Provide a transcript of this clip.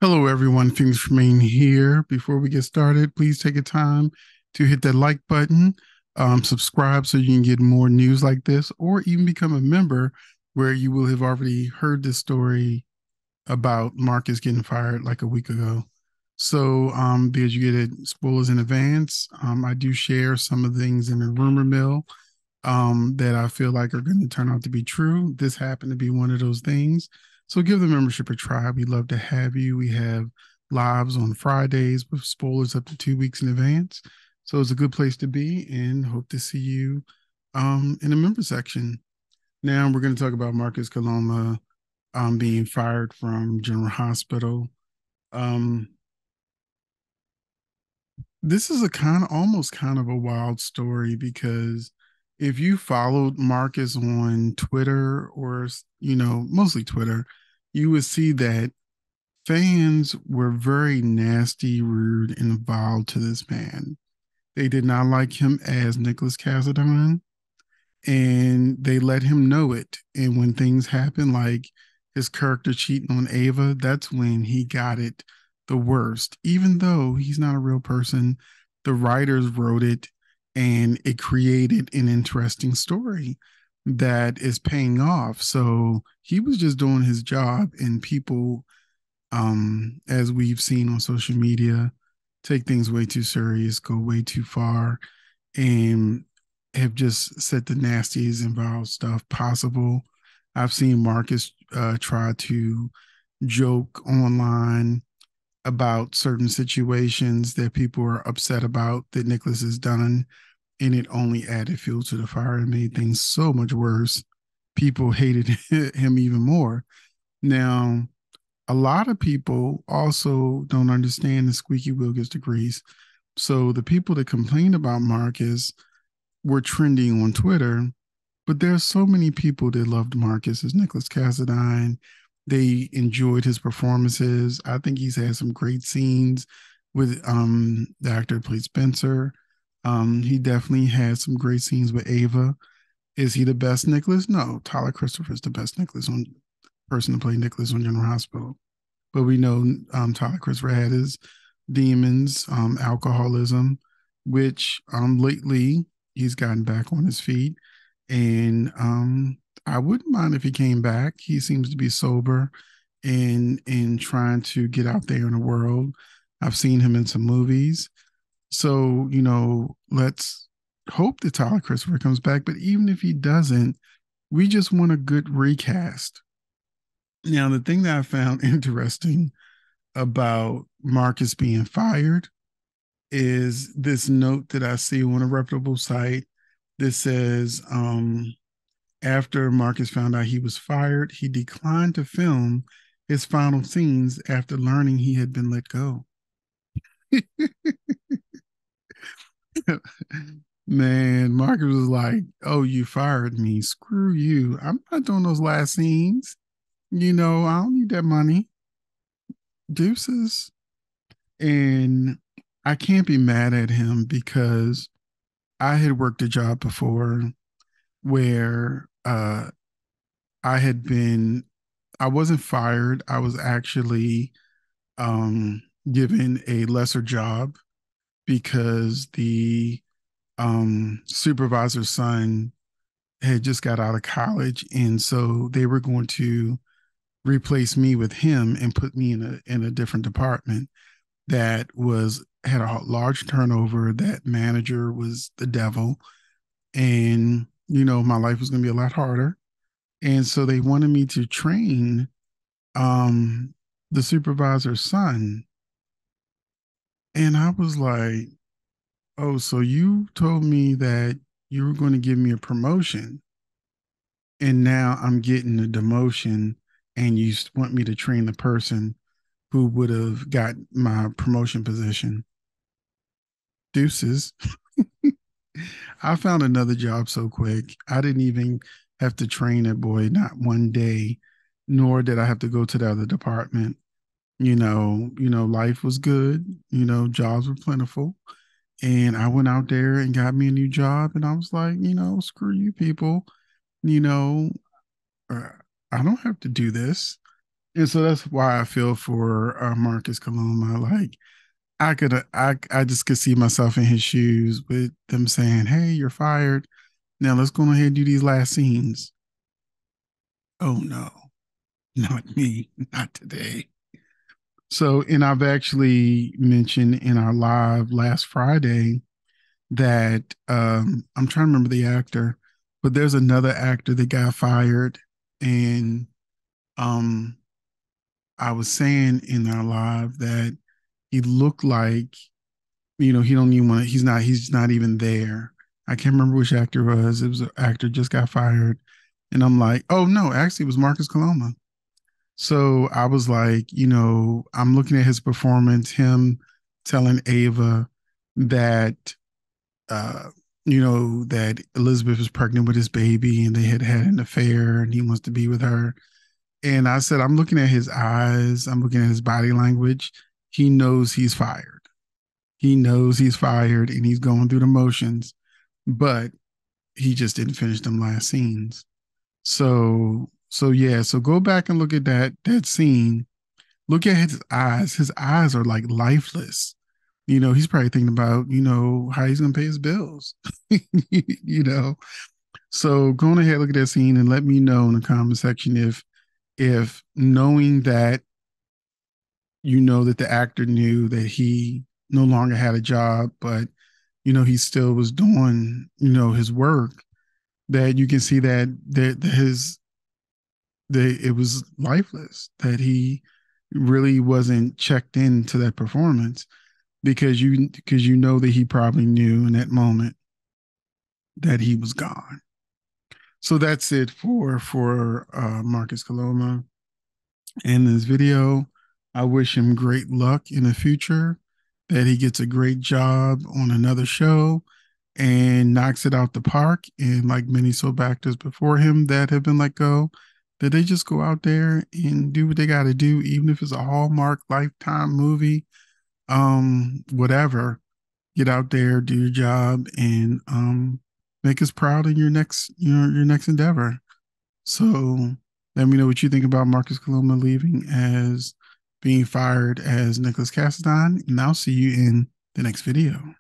Hello, everyone. Phoenixtremayne here. Before we get started, please take a time to hit that like button, subscribe so you can get more news like this, or even become a member where you will have already heard this story about Marcus getting fired like a week ago. So, because you get it spoilers in advance, I do share some of the things in the rumor mill that I feel like are going to turn out to be true. This happened to be one of those things. So give the membership a try. We'd love to have you. We have lives on Fridays with spoilers up to 2 weeks in advance. So it's a good place to be and hope to see you in the member section. Now we're going to talk about Marcus Coloma being fired from General Hospital. Um, this is a almost kind of a wild story because if you followed Marcus on Twitter or, mostly Twitter, you would see that fans were very nasty, rude, and vile to this man. They did not like him as Nicholas Cassadine, and they let him know it. And when things happen, like his character cheating on Ava, that's when he got it the worst. Even though he's not a real person, the writers wrote it and it created an interesting story that is paying off. So he was just doing his job, and people, as we've seen on social media, take things way too serious, go way too far, and have just said the nastiest and vile stuff possible. I've seen Marcus try to joke online about certain situations that people are upset about that Nicholas has done, and it only added fuel to the fire and made things so much worse. People hated him even more. Now, a lot of people also don't understand the squeaky wheel gets the grease. So the people that complained about Marcus were trending on Twitter, but there's so many people that loved Marcus as Nicholas Cassadine. They enjoyed his performances. I think he's had some great scenes with the actor who played Spencer. He definitely had some great scenes with Ava. Is he the best Nicholas? No, Tyler Christopher is the best Nicholas on person to play Nicholas on General Hospital. But we know Tyler Christopher had his demons, alcoholism, which lately he's gotten back on his feet. And I wouldn't mind if he came back. He seems to be sober and trying to get out there in the world. I've seen him in some movies. So, let's hope that Tyler Christopher comes back. But even if he doesn't, we just want a good recast. Now, the thing that I found interesting about Marcus being fired is this note that I see on a reputable site that says, after Marcus found out he was fired, he declined to film his final scenes after learning he had been let go. Man, Marcus was like, "Oh, you fired me. Screw you. I'm not doing those last scenes. I don't need that money. Deuces." And I can't be mad at him because I had worked a job before where I had been, I wasn't fired. I was actually um, given a lesser job because the supervisor's son had just got out of college. And so they were going to replace me with him and put me in a different department that was had a large turnover. That manager was the devil, and my life was going to be a lot harder. And so they wanted me to train um the supervisor's son, and I was like, "Oh, so you told me that you were going to give me a promotion, and now I'm getting a demotion, and you want me to train the person who would have got my promotion position? Deuces." I found another job so quick. I didn't even have to train that boy, not one day, nor did I have to go to the other department. Life was good. Jobs were plentiful. And I went out there and got me a new job. And I was like, screw you people. You know, uh, I don't have to do this. And so that's why I feel for Marcus Coloma. Like I just could see myself in his shoes with them saying, "Hey, you're fired. Now let's go ahead and do these last scenes." Oh no, not me, not today. So, and I've actually mentioned in our live last Friday that I'm trying to remember the actor, but there's another actor that got fired, and um, I was saying in our live that he looked like, he don't even want to, he's not even there. I can't remember which actor it was. It was an actor just got fired. And I'm like, oh no, actually it was Marcus Coloma. So I was like, I'm looking at his performance, him telling Ava that that Elizabeth was pregnant with his baby and they had had an affair and he wants to be with her. And I said, I'm looking at his eyes, I'm looking at his body language. He knows he's fired. He knows he's fired and he's going through the motions, but he just didn't finish them last scenes. So yeah, so go back and look at that scene. Look at his eyes. His eyes are like lifeless. He's probably thinking about, how he's gonna pay his bills. you know. So go on ahead, look at that scene and let me know in the comment section if knowing that that the actor knew that he no longer had a job, but he still was doing, his work, that you can see that it was lifeless, that he really wasn't checked into that performance because you know that he probably knew in that moment that he was gone. So that's it for Marcus Coloma in this video. I wish him great luck in the future, that he gets a great job on another show and knocks it out the park. And like many soap actors before him that have been let go, that they just go out there and do what they got to do, even if it's a Hallmark Lifetime movie, whatever. Get out there, do your job, and make us proud in your next endeavor. So let me know what you think about Marcus Coloma leaving as being fired as Nicholas Cassadine, and I'll see you in the next video.